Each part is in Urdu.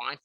5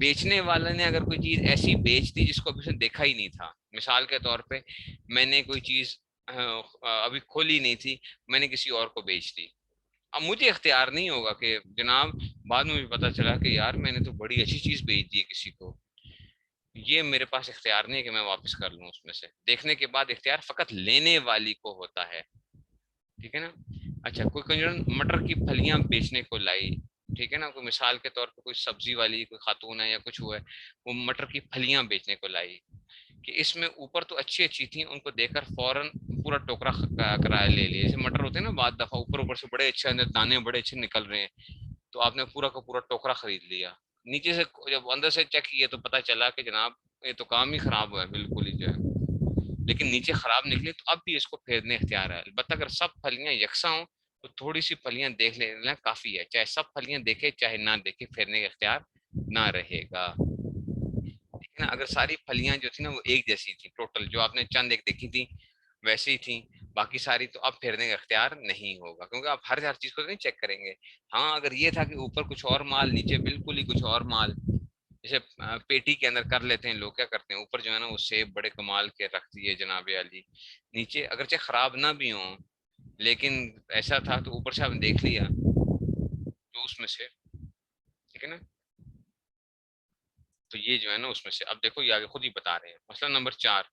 بیچنے والے نے اگر کوئی چیز ایسی بیچ دی جس کو ابھی اس نے دیکھا ہی نہیں تھا، مثال کے طور پہ میں نے کوئی چیز ابھی کھولی نہیں تھی، میں نے کسی اور کو بیچ دی، اب مجھے اختیار نہیں ہوگا کہ جناب بعد میں مجھے پتا چلا کہ یار میں نے تو بڑی اچھی چیز بیچ دی ہے کسی کو، یہ میرے پاس اختیار نہیں ہے کہ میں واپس کر لوں اس میں سے، دیکھنے کے بعد اختیار فقط لینے والی کو ہوتا ہے، ٹھیک ہے نا۔ اچھا کوئی مٹر کی پھلیاں بیچنے کو لائی، ٹھیک ہے نا، کوئی مثال کے طور پہ کوئی سبزی والی کوئی خاتون ہے یا کچھ ہوا ہے، وہ مٹر کی پھلیاں بیچنے کو لائی، کہ اس میں اوپر تو اچھی اچھی تھیں، ان کو دیکھ کر فوراً پورا ٹوکرا کرایہ لے لیا، جیسے مٹر ہوتے ہیں نا بعض دفعہ اوپر سے بڑے اچھے اندر دانے بڑے اچھے نکل رہے ہیں، تو آپ نے پورا کا پورا ٹوکرا خرید لیا، نیچے سے جب اندر سے چیک کیے تو پتا چلا کہ جناب یہ تو کام ہی خراب ہوا ہے بالکل ہی جو ہے، لیکن نیچے خراب نکلی تو اب بھی اس کو پھیرنے اختیار ہے، البتہ اگر سب پھلیاں یکساں ہوں تو تھوڑی سی پھلیاں دیکھ لینا کافی ہے، چاہے سب پھلیاں دیکھے چاہے نہ دیکھے پھیرنے کا اختیار نہ رہے گا، ٹھیک ہے نا۔ اگر ساری پھلیاں جو تھی نا وہ ایک جیسی تھی ٹوٹل، جو آپ نے چند ایک دیکھی تھی ویسے ہی تھیں باقی ساری، تو اب پھیرنے کا اختیار نہیں ہوگا، کیونکہ آپ ہر چیز کو نہیں چیک کریں گے۔ ہاں اگر یہ تھا کہ اوپر کچھ اور مال نیچے بالکل ہی کچھ اور مال، جیسے پیٹی کے اندر کر لیتے ہیں لوگ، کیا کرتے ہیں اوپر جو ہے نا وہ سیب بڑے کمال کے رکھ دیے جناب علی، نیچے اگرچہ خراب نہ بھی ہوں لیکن ایسا تھا تو اوپر سے آپ نے دیکھ لیا تو اس میں سے، ٹھیک ہے نا، تو یہ جو ہے نا اس میں سے، اب دیکھو یہ آگے خود ہی بتا رہے ہیں، مسئلہ نمبر 4،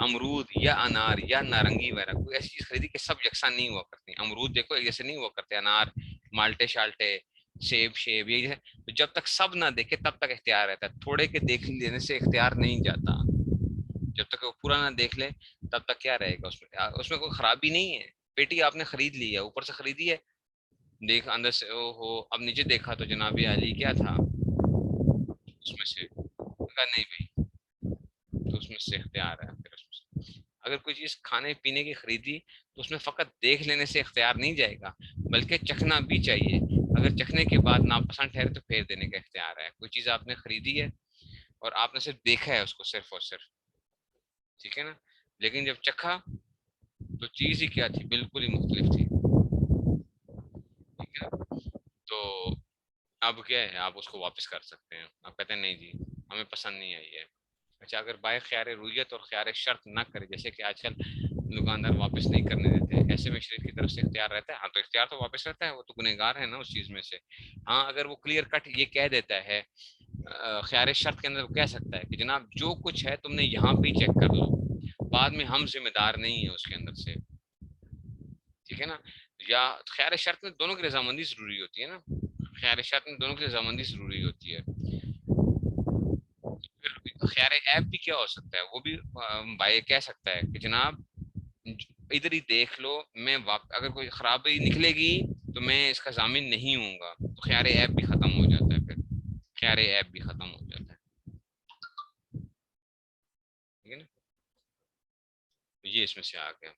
امرود یا انار یا نارنگی وغیرہ کوئی ایسی چیز خریدی کہ سب یکساں نہیں ہوا کرتی، امرود دیکھو ایک جیسے نہیں ہوا کرتے، انار مالٹے شالٹے سیب شیب یہ ہے، تو جب تک سب نہ دیکھے تب تک اختیار رہتا ہے، تھوڑے کے دیکھ لینے سے اختیار نہیں جاتا، جب تک وہ پورا نہ دیکھ لے تب تک کیا رہے گا اس میں کوئی خرابی نہیں ہے، پیٹی آپ نے خرید لی ہے اوپر سے خریدی ہے، دیکھ اندر سے او ہو، اب نیچے دیکھا تو جناب علی کیا تھا اس میں سے، کہا نہیں بھائی، تو اس میں سے اختیار ہے پھر اس میں سے۔ اگر کوئی چیز کھانے پینے کی خریدی تو اس میں فقط دیکھ لینے سے اختیار نہیں جائے گا بلکہ چکھنا بھی چاہیے، اگر چکھنے کے بعد ناپسند ٹھہرے تو پھیر دینے کا اختیار ہے، کوئی چیز آپ نے خریدی ہے اور آپ نے صرف دیکھا ہے اس کو صرف اور صرف، ٹھیک ہے نا، لیکن جب چکھا تو چیز ہی کیا تھی بالکل ہی مختلف تھی، ٹھیک ہے نا، تو اب کیا ہے آپ اس کو واپس کر سکتے ہیں، آپ کہتے ہیں نہیں جی ہمیں پسند نہیں آئی ہے۔ اچھا اگر بائے خیار رویت اور خیار شرط نہ کرے، جیسے کہ آج کل دکاندار واپس نہیں کرنے دیتے، ایسے میں شریف کی طرف سے اختیار رہتا ہے، ہاں تو اختیار تو واپس رہتا ہے، وہ تو گنہگار ہے نا اس چیز میں سے، ہاں اگر وہ کلیئر کٹ یہ کہہ دیتا ہے خیار شرط کے اندر وہ کہہ سکتا ہے کہ جناب جو کچھ ہے تم نے یہاں پہ چیک کر لو، بعد میں ہم ذمہ دار نہیں ہیں اس کے اندر سے، ٹھیک ہے نا، یا خیار شرط میں دونوں کی رضامندی ضروری ہوتی ہے نا، خیار شرط میں دونوں کی رضامندی ضروری ہوتی ہے، خیار ایپ بھی کیا ہو سکتا ہے، وہ بھی بھائی کہہ سکتا ہے کہ جناب ادھر ہی دیکھ لو، میں اگر کوئی خرابی نکلے گی تو میں اس کا ضامن نہیں ہوں گا، تو خیار ایپ بھی ختم ہو جاتا ہے، پھر خیار ایپ بھی ختم ہو جاتا ہے، ٹھیک ہے نا، تو یہ اس میں سے آ گیا۔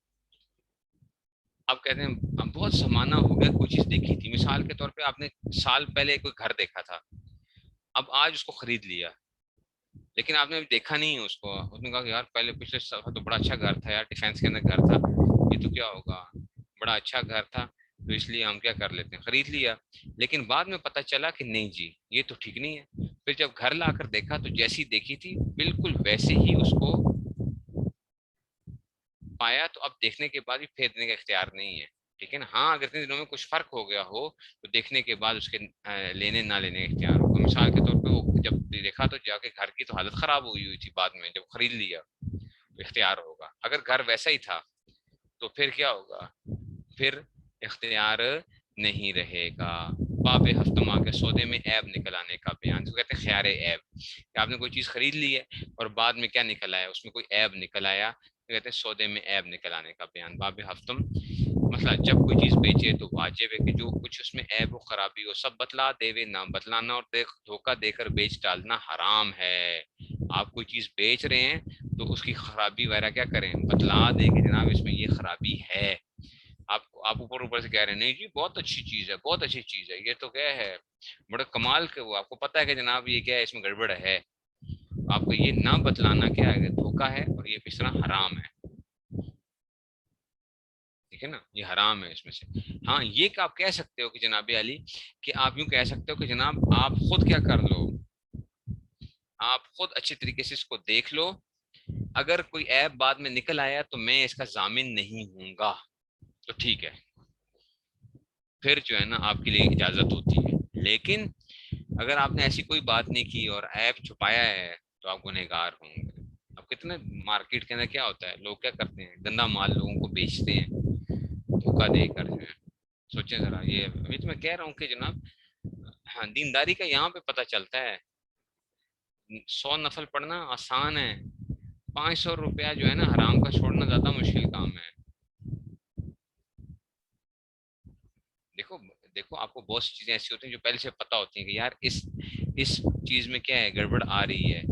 اب کہتے ہیں اب بہت زمانہ ہو گیا کوئی چیز دیکھی تھی، مثال کے طور پہ آپ نے سال پہلے کوئی گھر دیکھا تھا، اب آج اس کو خرید لیا، لیکن آپ نے ابھی دیکھا نہیں ہے اس کو، اس نے کہا کہ یار پہلے پچھلے سال تو بڑا اچھا گھر تھا یار، ڈیفینس کے اندر گھر تھا، یہ تو کیا ہوگا بڑا اچھا گھر تھا تو اس لیے ہم کیا کر لیتے ہیں خرید لیا، لیکن بعد میں پتہ چلا کہ نہیں جی یہ تو ٹھیک نہیں ہے، پھر جب گھر لا کر دیکھا تو جیسی دیکھی تھی بالکل ویسے ہی اس کو پایا، تو اب دیکھنے کے بعد بھی پھیرنے کا اختیار نہیں ہے، ٹھیک ہے نا، ہاں اگر اتنے دنوں میں کچھ فرق ہو گیا ہو تو دیکھنے کے بعد اس کے لینے نہ لینے کا اختیار ہوگا، مثال کے طور پہ وہ جب دیکھا تو جا کے گھر کی تو حالت خراب ہوئی تھی، بعد میں جب خرید لیا تو اختیار ہوگا، اگر گھر ویسا ہی تھا تو پھر کیا ہوگا، پھر اختیار نہیں رہے گا۔ باب ہفتما کے سودے میں عیب نکل آنے کا بیان، جو کہتے ہیں خیار عیب، کہ آپ نے کوئی چیز خرید لی ہے اور بعد میں کیا نکل آیا، اس میں کوئی عیب نکل آیا، کہتے ہیں سودے میں عیب نکل آنے کا بیان۔ باب ہفتم مسئلہ جب کوئی چیز بیچے تو واجب ہے کہ جو کچھ اس میں عیب و خرابی ہو سب بتلا دے، نہ بتلانا اور دھوکہ دے کر بیچ ڈالنا حرام ہے۔ آپ کوئی چیز بیچ رہے ہیں تو اس کی خرابی وغیرہ کیا کریں، بتلا دیں کہ جناب اس میں یہ خرابی ہے، آپ اوپر سے کہہ رہے ہیں نہیں جی بہت اچھی چیز ہے بہت اچھی چیز ہے، یہ تو کیا ہے بڑا کمال کے، وہ آپ کو پتہ ہے کہ جناب یہ کیا ہے اس میں گڑبڑ ہے، آپ کو یہ نہ بتلانا کیا ہے دھوکہ ہے اور یہ اس طرح حرام ہے، ٹھیک ٹھیک ہے نا، یہ حرام ہے اس میں سے. ہاں یہ کہ آپ کہہ سکتے ہو کہ جناب علی کہ آپ یوں کہہ سکتے ہو کہ جناب آپ خود کیا کر لو، آپ خود اچھی طریقے سے اس کو دیکھ لو، اگر کوئی ایپ بعد میں نکل آیا تو میں اس کا ضامن نہیں ہوں گا، تو ٹھیک ہے، پھر جو ہے نا آپ کے لیے اجازت ہوتی ہے. لیکن اگر آپ نے ایسی کوئی بات نہیں کی اور ایپ چھپایا ہے تو آپ گنہگار ہوں گے. اب کتنے مارکیٹ کے اندر کیا ہوتا ہے، لوگ کیا کرتے ہیں، گندا مال لوگوں کو بیچتے ہیں دھوکہ دے کر جو ہے. سوچیں ذرا، یہ ابھی تو میں کہہ رہا ہوں کہ جناب ہاں دینداری کا یہاں پہ پتہ چلتا ہے. 100 نفل پڑھنا آسان ہے، 500 روپیہ جو ہے نا حرام کا چھوڑنا زیادہ مشکل کام ہے. دیکھو دیکھو آپ کو بہت سی چیزیں ایسی ہوتی ہیں جو پہلے سے پتہ ہوتی ہیں کہ یار اس چیز میں کیا ہے، گڑبڑ آ رہی ہے،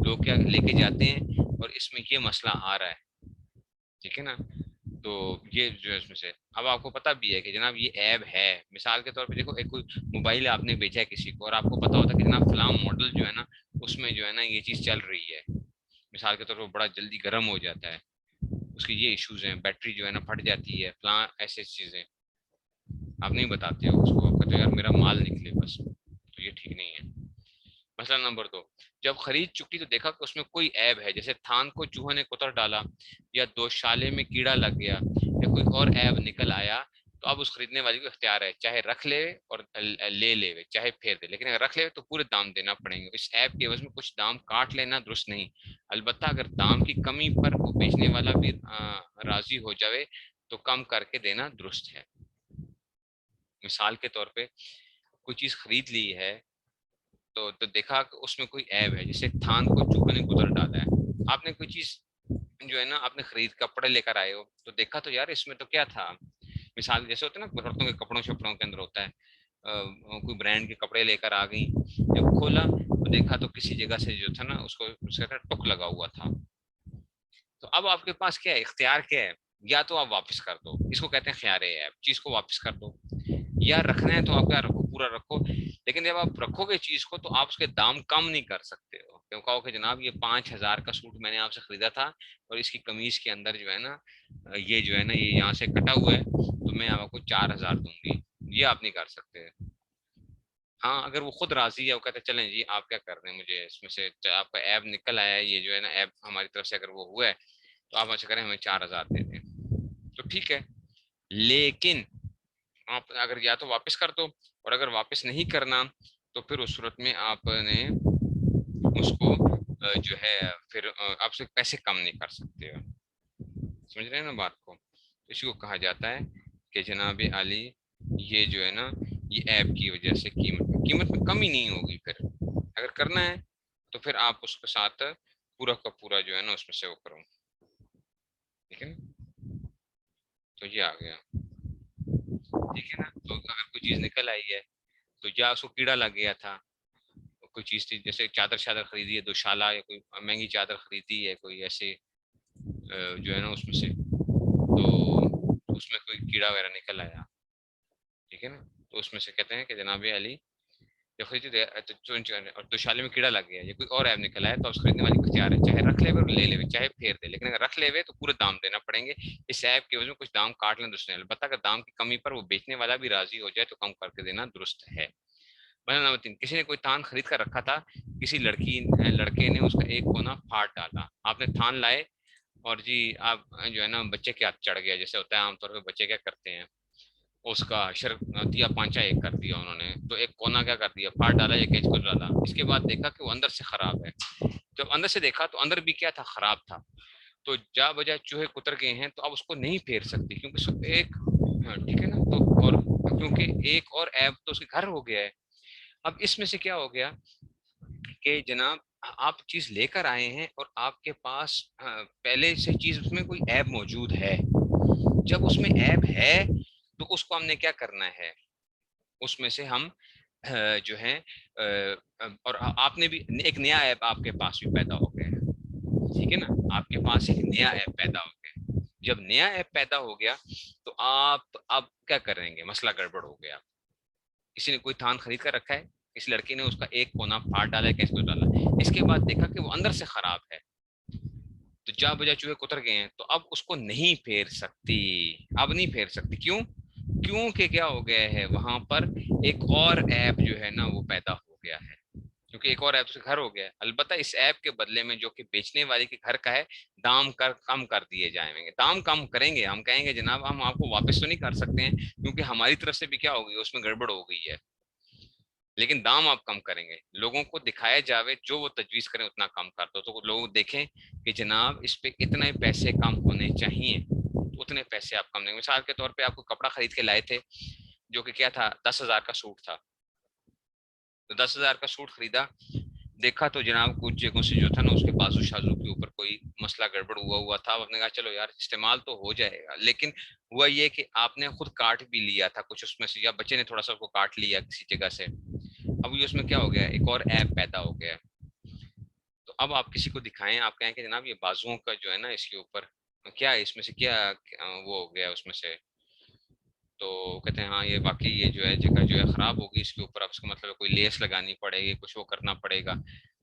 لوگ کیا لے کے جاتے ہیں اور اس میں یہ مسئلہ آ رہا ہے. ٹھیک ہے نا، تو یہ جو ہے اس میں سے اب آپ کو پتا بھی ہے کہ جناب یہ ایب ہے. مثال کے طور پہ دیکھو، ایک کوئی موبائل آپ نے بیچا ہے کسی کو اور آپ کو پتا ہوتا ہے کہ جناب فلاں ماڈل جو ہے نا اس میں جو ہے نا یہ چیز چل رہی ہے، مثال کے طور پر بڑا جلدی گرم ہو جاتا ہے، اس کی یہ ایشوز ہیں، بیٹری جو ہے نا پھٹ جاتی ہے، فلاں ایسے چیزیں آپ نہیں بتاتے ہو اس کو، آپ کہتے ہو یار میرا مال نکلے بس، تو یہ ٹھیک نہیں ہے. مسئلہ نمبر 2، جب خرید چکی تو دیکھا کہ اس میں کوئی عیب ہے، جیسے تھان کو چوہے نے کتر ڈالا، یا دوشالے میں کیڑا لگ گیا، یا کوئی اور عیب نکل آیا، تو اب اس خریدنے والی کو اختیار ہے، چاہے رکھ لے اور لے لے چاہے پھیر دے. لیکن اگر رکھ لے تو پورے دام دینا پڑیں گے. اس عیب کے عوض میں کچھ دام کاٹ لینا درست نہیں. البتہ اگر دام کی کمی پر وہ بیچنے والا بھی راضی ہو جاوے تو کم کر کے دینا درست ہے. مثال کے طور پہ کوئی چیز خرید لی ہے تو دیکھا کہ اس میں کوئی عیب ہے، جیسے تھان کو چوہے نے گزر ڈالا ہے. آپ نے کوئی چیز جو ہے نا آپ نے خرید کپڑے لے کر آئے ہو تو دیکھا تو یار اس میں تو کیا تھا، مثال جیسے ہوتا ہے نا عورتوں کے کپڑوں شپڑوں کے اندر ہوتا ہے، کوئی برانڈ کے کپڑے لے کر آ گئی، جب کھولا تو دیکھا تو کسی جگہ سے جو تھا نا اس کو ٹک لگا ہوا تھا. تو اب آپ کے پاس کیا ہے، اختیار کیا ہے، یا تو آپ واپس کر دو، اس کو کہتے ہیں خیار ایب، چیز کو واپس کر دو، یا رکھنا ہے تو آپ کیا رکھو، پورا رکھو. لیکن جب آپ رکھو گے چیز کو تو آپ اس کے دام کم نہیں کر سکتے ہو، کیوں کہو کہ جناب یہ 5,000 کا سوٹ میں نے آپ سے خریدا تھا اور اس کی قمیض کے اندر جو ہے نا یہ جو ہے نا یہ یہاں سے کٹا ہوا ہے تو میں آپ کو 4,000 دوں گی، یہ آپ نہیں کر سکتے. ہاں اگر وہ خود راضی ہے، وہ کہتے ہیں چلیں جی آپ کیا کر رہے ہیں، مجھے اس میں سے آپ کا ایپ نکل آیا ہے، یہ جو ہے نا ایپ ہماری طرف سے اگر وہ ہوا ہے تو آپ ایسا کریں ہمیں 4,000 دے دیں تو ٹھیک ہے. لیکن آپ اگر یا تو واپس کر دو، اور اگر واپس نہیں کرنا تو پھر اس صورت میں آپ نے اس کو جو ہے پھر آپ سے پیسے کم نہیں کر سکتے ہو. سمجھ رہے ہیں نا بات کو. اسی کو کہا جاتا ہے کہ جناب علی یہ جو ہے نا یہ ایپ کی وجہ سے قیمت میں کمی نہیں ہوگی. پھر اگر کرنا ہے تو پھر آپ اس کے ساتھ پورا کا پورا جو ہے نا اس میں سے وہ کرو. ٹھیک ہے نا، تو یہ آ گیا. ٹھیک ہے نا، تو اگر کوئی چیز نکل آئی ہے تو یا اس کو کیڑا لگ گیا تھا، کوئی چیز تھی جیسے چادر شادر خریدی ہے دوشالہ، یا کوئی مہنگی چادر خریدی ہے کوئی ایسے جو ہے نا اس میں سے، تو اس میں کوئی کیڑا وغیرہ نکل آیا، ٹھیک ہے نا، تو اس میں سے کہتے ہیں کہ جناب علی جب خریدی اور دوشالے میں کیڑا لگ گیا یا کوئی اور ایپ نکلا ہے تو اس خریدنے والی کو اختیار ہے، چاہے رکھ لے اور لے لے چاہے پھیر دے. لیکن اگر رکھ لے ہوئے تو پورے دام دینا پڑیں گے. اس ایپ کے وجہ میں کچھ دام کاٹ لیں دوسرے، البتہ اگر دام کی کمی پر وہ بیچنے والا بھی راضی ہو جائے تو کم کر کے دینا درست ہے. مسئلہ نمبر 3، کسی نے کوئی تھان خرید کر رکھا تھا، کسی لڑکے نے اس کا ایک کونا پھاڑ ڈالا. آپ نے تھان لائے اور جی آپ جو ہے نا بچے کے ہاتھ چڑھ گیا، جیسے ہوتا ہے عام طور پہ بچے کیا کرتے ہیں، اس کا شر دیا پانچا ایک کر دیا انہوں نے، تو ایک کونا کیا کر دیا پھاڑ ڈالا یا کینچ کو ڈالا. اس کے بعد دیکھا کہ وہ اندر سے خراب ہے. جب اندر سے دیکھا تو اندر بھی کیا تھا، خراب تھا. تو جا بجائے چوہے کتر گئے ہیں تو اب اس کو نہیں پھیر سکتی کیونکہ ایک ٹھیک ہے نا، تو اور کیونکہ ایک اور ایپ تو اس کے گھر ہو گیا ہے. اب اس میں سے کیا ہو گیا کہ جناب آپ چیز لے کر آئے ہیں اور آپ کے پاس پہلے سے چیز اس میں کوئی ایپ موجود ہے. جب اس میں ایپ ہے تو اس کو ہم نے کیا کرنا ہے، اس میں سے ہم جو ہے اور آپ نے بھی ایک نیا ایپ آپ کے پاس بھی پیدا ہو گیا ہے. ٹھیک ہے نا، آپ کے پاس ایک نیا ایپ پیدا ہو گیا. جب نیا ایپ پیدا ہو گیا تو آپ اب کیا کریں گے، مسئلہ گڑبڑ ہو گیا. کسی نے کوئی تھان خرید کر رکھا ہے، اس لڑکی نے اس کا ایک کونا پھاڑ ڈالا ہے، کیسے کو ڈالا. اس کے بعد دیکھا کہ وہ اندر سے خراب ہے. تو جا بجا چوہے کتر گئے ہیں، تو اب اس کو نہیں پھیر سکتی، اب نہیں پھیر سکتی. کیوں؟ کیونکہ کیا ہو گیا ہے وہاں پر ایک اور ایپ جو ہے نا وہ پیدا ہو گیا ہے، کیونکہ ایک اور ایپ سے گھر ہو گیا ہے. البتہ اس ایپ کے بدلے میں جو کہ بیچنے والے کے گھر کا ہے، دام کم کر دیے جائیں گے. دام کم کریں گے، ہم کہیں گے جناب ہم آپ کو واپس تو نہیں کر سکتے ہیں کیونکہ ہماری طرف سے بھی کیا ہو گئی، اس میں گڑبڑ ہو گئی ہے، لیکن دام آپ کم کریں گے. لوگوں کو دکھایا جاوے، جو وہ تجویز کریں اتنا کم کر دو، تو لوگ دیکھیں کہ جناب اس پہ اتنے پیسے کم ہونے چاہیے، تو اتنے پیسے آپ کم دیں گے. مثال کے طور پہ آپ کو کپڑا خرید کے لائے تھے جو کہ کیا تھا، 10,000 کا سوٹ تھا. تو 10,000 کا سوٹ خریدا، دیکھا تو جناب کچھ جگہوں سے جو تھا نا اس کے بازو شازو کے اوپر کوئی مسئلہ گڑبڑ ہوا تھا. آپ نے کہا چلو یار استعمال تو ہو جائے گا، لیکن ہوا یہ کہ آپ نے خود کاٹ بھی لیا تھا کچھ اس میں سے، یا بچے نے تھوڑا سا اس کو کاٹ لیا کسی جگہ سے. اب یہ اس میں کیا ہو گیا، ایک اور ایپ پیدا ہو گیا. تو اب آپ کسی کو دکھائیں، آپ کہیں کہ جناب یہ بازوؤں کا جو ہے نا اس کے اوپر کیا ہے، اس میں سے کیا وہ ہو گیا اس میں سے، تو کہتے ہیں ہاں یہ باقی یہ جو ہے جگہ جو ہے خراب ہوگی اس کے اوپر، اب اس کا مطلب کوئی لیس لگانی پڑے گی، کچھ وہ کرنا پڑے گا.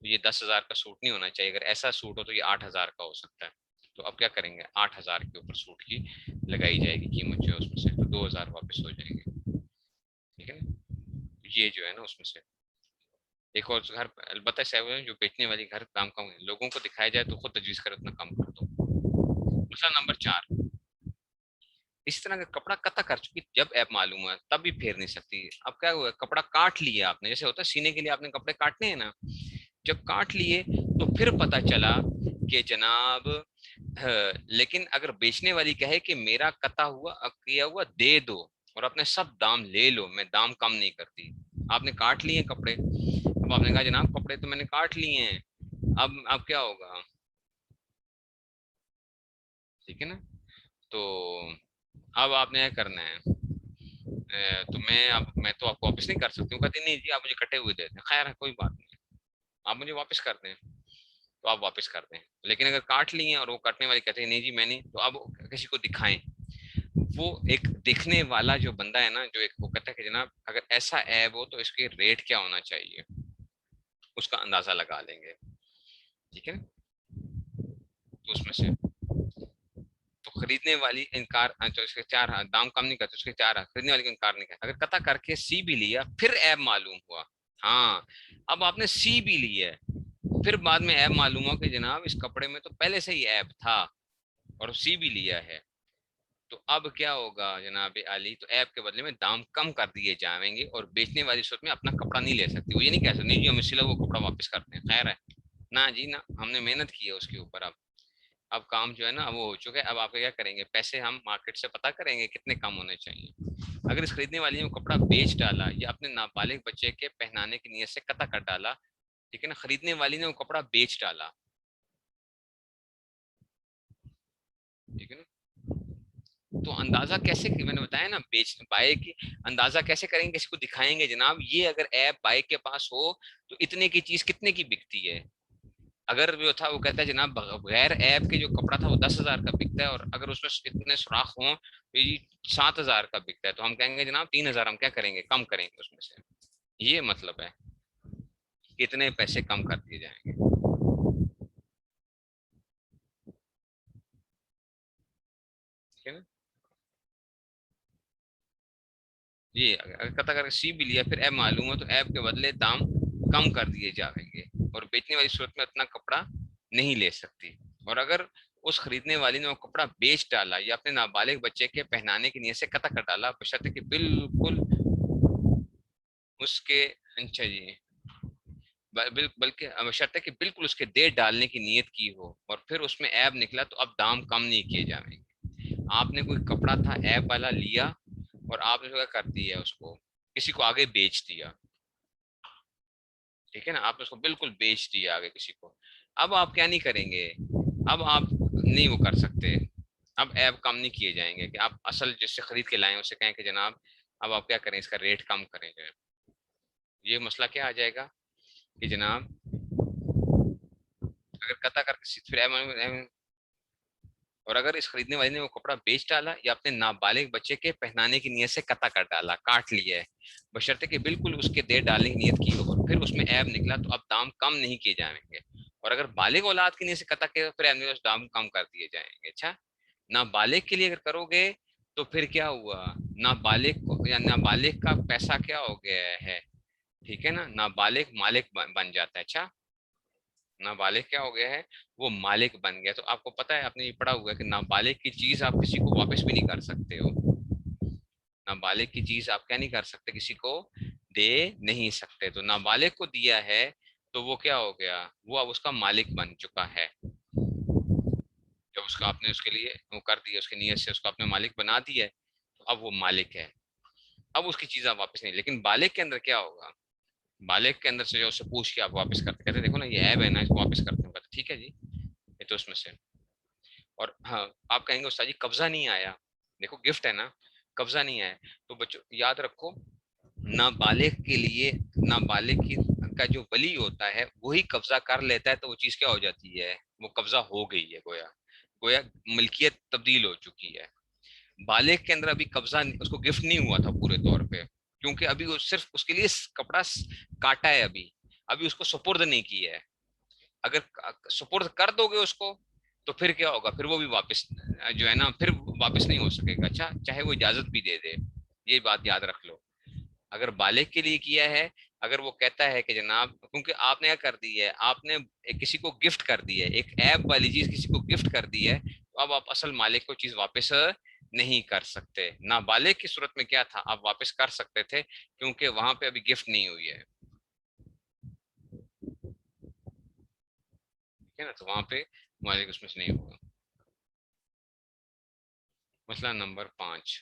یہ 10,000 کا سوٹ نہیں ہونا چاہیے، اگر ایسا سوٹ ہو تو یہ 8,000 کا ہو سکتا ہے. تو اب کیا کریں گے، 8,000 کے اوپر سوٹ کی لگائی جائے گی قیمت جو ہے اس میں سے، تو 2,000 واپس ہو جائیں گے. ٹھیک ہے نا، یہ جو ہے نا اس میں سے ایک اور گھر. البتہ جو بیچنے والی گھر کام کم ہے، لوگوں کو دکھایا جائے تو خود تجویز کرے اتنا کم کر دو. مسئلہ نمبر 4، اس طرح کا کپڑا قطع کر چکی جب ایپ معلوم ہے تب بھی پھیر نہیں سکتی. اب کیا ہوا، کپڑا کاٹ لیا آپ نے، جیسے ہوتا ہے سینے کے لیے آپ نے کپڑے کاٹنے ہیں نا، جب کاٹ لیے تو پھر پتا چلا کہ جناب لیکن اگر بیچنے والی کہے کہ میرا قطع ہوا کیا ہوا دے دو اور اپنے سب دام لے لو، میں دام کم نہیں کرتی. آپ نے کاٹ لیے کپڑے، اب آپ نے کہا جناب کپڑے تو میں نے کاٹ لیے ہیں، اب کیا ہوگا. ٹھیک ہے نا، تو اب آپ نے کیا کرنا ہے، میں تو آپ کو واپس نہیں کر سکتی ہوں. کہتے نہیں جی آپ مجھے کٹے ہوئے دے دیں، خیر ہے کوئی بات نہیں، آپ مجھے واپس کر دیں. تو آپ واپس کر دیں. لیکن اگر کاٹ لی ہیں اور وہ کاٹنے والی کہتے ہیں نہیں جی میں نہیں، تو اب کسی کو دکھائیں. وہ ایک دیکھنے والا جو بندہ ہے نا، جو ایک وہ کہتا ہے کہ جناب اگر ایسا ایب ہو تو اس کے ریٹ کیا ہونا چاہیے، اس کا اندازہ لگا لیں گے. ٹھیک ہے، تو اس میں سے تو خریدنے والی انکار، تو اس کے 4 دام کم نہیں کرتے، اس کے 4 خریدنے والی کا انکار نہیں کرتا. اگر قطع کر کے سی بھی لیا پھر ایب معلوم ہوا، ہاں اب آپ نے سی بھی لی ہے، پھر بعد میں ایب معلوم ہوا کہ جناب اس کپڑے میں تو پہلے سے ہی ایب تھا اور سی بھی لیا ہے، تو اب کیا ہوگا جناب علی، تو ایپ کے بدلے میں دام کم کر دیے جائیں گے اور بیچنے والی صورت میں اپنا کپڑا نہیں لے سکتی. وہ یہ نہیں کہہ سکتی نہیں جی ہم اسی لیے وہ کپڑا واپس کرتے ہیں، خیر ہے نہ جی نہ، ہم نے محنت کی ہے اس کے اوپر. اب کام جو ہے نا وہ ہو چکا ہے. اب آپ کیا کریں گے، پیسے ہم مارکیٹ سے پتہ کریں گے کتنے کم ہونے چاہیے. اگر اس خریدنے والی نے کپڑا بیچ ڈالا یا اپنے نابالغ بچے کے پہنانے کی نیت سے قطع کر ڈالا، ٹھیک ہے نا، خریدنے والی نے وہ کپڑا بیچ ڈالا، ٹھیک ہے نا، تو اندازہ کیسے، میں نے بتایا نا بیچ بائے کی اندازہ کیسے کریں گے، کسی کو دکھائیں گے جناب یہ اگر ایپ بائے کے پاس ہو تو اتنے کی چیز کتنے کی بکتی ہے. اگر جو تھا وہ کہتا ہے جناب بغیر ایپ کے جو کپڑا تھا وہ 10,000 کا بکتا ہے، اور اگر اس میں اتنے سوراخ ہوں تو یہ 7,000 کا بکتا ہے، تو ہم کہیں گے جناب 3,000 ہم کیا کریں گے، کم کریں گے اس میں سے. یہ مطلب ہے کتنے پیسے کم کر دیے جائیں گے. ٹھیک ہے نا، جی اگر سی بھی لیا پھر ایپ معلوم ہو تو ایپ کے بدلے دام کم کر دیے جائیں گے اور بیچنے والی صورت میں اتنا کپڑا نہیں لے سکتی. اور اگر اس خریدنے والی نے وہ کپڑا بیچ ڈالا یا اپنے نابالغ بچے کے پہنانے کی نیت سے قطع کر ڈالا، بشرط کہ بالکل اس کے اچھا جی بلکہ شرط ہے کہ بالکل اس کے دے ڈالنے کی نیت کی ہو اور پھر اس میں ایب نکلا تو اب دام کم نہیں کیے جائیں گے. آپ نے کوئی کپڑا تھا ایب والا لیا اور آپ نے کر دیا اس کو کسی کو آگے بیچ دیا، ٹھیک ہے نا، آپ نے اس کو بالکل بیچ دیا آگے کسی کو. اب آپ کیا نہیں کریں گے، اب آپ نہیں وہ کر سکتے، اب ایپ کم نہیں کیے جائیں گے کہ آپ اصل جس سے خرید کے لائیں اسے کہیں کہ جناب اب آپ کیا کریں اس کا ریٹ کم کریں گے. یہ مسئلہ کیا آ جائے گا کہ جناب اگر قطع کر کے پھر اور اگر اس خریدنے والے نے وہ کپڑا بیچ ڈالا یا اپنے نابالغ بچے کے پہنانے کی نیت سے قطع کر ڈالا، کاٹ لیا ہے، بشرطے کہ بالکل اس کے دے ڈالنے کی نیت کی ہو اور پھر اس میں عیب نکلا تو اب دام کم نہیں کیے جائیں گے. اور اگر بالغ اولاد کی نیت سے قطع کیا تو پھر ایمنیوس دام کم کر دیے جائیں گے. اچھا نابالغ کے لیے اگر کرو گے تو پھر کیا ہوا, نابالغ کو یا نابالغ کا پیسہ کیا ہو گیا ہے, ٹھیک ہے نا, نابالغ مالک بن جاتا ہے. اچھا نابالغ کیا ہو گیا ہے, وہ مالک بن گیا. تو آپ کو پتا ہے, آپ نے یہ پڑھا ہوا ہے کہ نابالغ کی چیز آپ کسی کو واپس بھی نہیں کر سکتے ہو. نابالغ کی چیز آپ کیا نہیں کر سکتے, کسی کو دے نہیں سکتے. تو نابالغ کو دیا ہے تو وہ کیا ہو گیا, وہ اب اس کا مالک بن چکا ہے. جب اس کا آپ نے اس کے لیے وہ کر دیا, اس کی نیت سے اس کو اپنے مالک بنا دیا ہے, تو اب وہ مالک ہے. اب اس کی چیزیں واپس نہیں. لیکن بالغ کے اندر کیا ہوگا, بالغ کے اندر سے جو اسے پوچھ کے آپ واپس کرتے, کہتے دیکھو نا یہ عیب ہے نا, اس کو واپس کرتے ہیں, ٹھیک ہے جی یہ تو اس میں سے. اور ہاں آپ کہیں گے استاد جی قبضہ نہیں آیا, دیکھو گفٹ ہے نا, قبضہ نہیں آیا. تو بچوں یاد رکھو, نابالغ کے لیے نابالغ کی کا جو ولی ہوتا ہے وہی قبضہ کر لیتا ہے, تو وہ چیز کیا ہو جاتی ہے, وہ قبضہ ہو گئی ہے, گویا گویا ملکیت تبدیل ہو چکی ہے. بالغ کے اندر ابھی قبضہ اس کو گفٹ نہیں ہوا تھا پورے طور پہ, کیونکہ ابھی وہ صرف اس کے لیے کپڑا کاٹا ہے, ابھی اس کو سپرد نہیں کیا ہے. اگر سپرد کر دو گے اس کو تو پھر کیا ہوگا, پھر وہ بھی واپس جو ہے نا پھر واپس نہیں ہو سکے گا. اچھا چاہے وہ اجازت بھی دے دے, یہ بات یاد رکھ لو. اگر بالغ کے لیے کیا ہے, اگر وہ کہتا ہے کہ جناب کیونکہ آپ نے کیا کر دی ہے, آپ نے کسی کو گفٹ کر دی ہے, ایک ایپ والی چیز کسی کو گفٹ کر دی ہے, تو اب آپ اصل مالک کو چیز واپس نہیں کر سکتے. نابالغ کی صورت میں کیا تھا, آپ واپس کر سکتے تھے, کیونکہ وہاں پہ ابھی گفٹ نہیں ہوئی ہے, ٹھیک ہے نا. تو وہاں پہ مالک اس میں سے نہیں ہوگا. مسئلہ نمبر 5.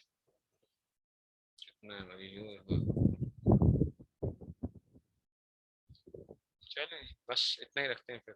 چلیں بس اتنا ہی رکھتے ہیں پھر.